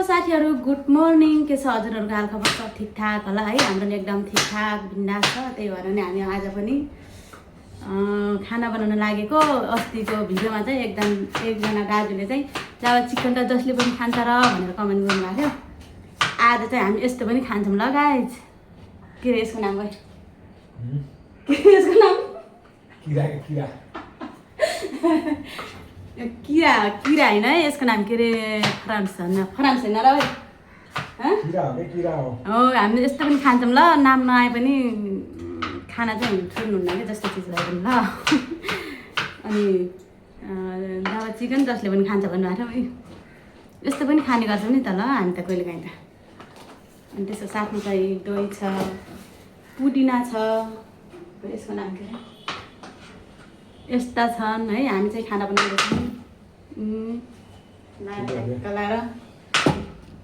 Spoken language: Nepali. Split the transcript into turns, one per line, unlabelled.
साथीहरु गुड मर्निङ के छ हजुरहरुको हालखबर सब ठिकठाक होला है हाम्रो नि एकदम ठिकठाक बिन्दास छ त्यही भएर नि हामी आज पनि खाना बनाउन लागेको अस्तिको भिडियोमा चाहिँ एकदम एकजना दाजुले चाहिँ जावा चिकन त जसले पनि खान्छ र भनेर कमेन्ट गर्नुभएको थियो आज चाहिँ हामी यस्तो पनि खान्छौँ ल गाइज के रे यसको नाम के रे यसको नाम किरा किरा हैन है यसको नाम के रे फ्रान्स हैन र भाइ हो हामी यस्तो पनि खान्छौँ ल नाम नआए पनि खाना चाहिँ छोड्नुहुन्न कि जस्तो चिज भयो पनि ल अनि दावा चिकन जसले पनि खान्छ भन्नुभएको थियो यस्तो पनि खाने गर्छौँ नि त ल हामी त कहिले काहीँ त अनि त्यसको साथमा चाहिँ दही छ पुदिना छ यसको नाम के रे यस्ता छन् है हामी चाहिँ खाना बनाउँदैछौँ कलाएर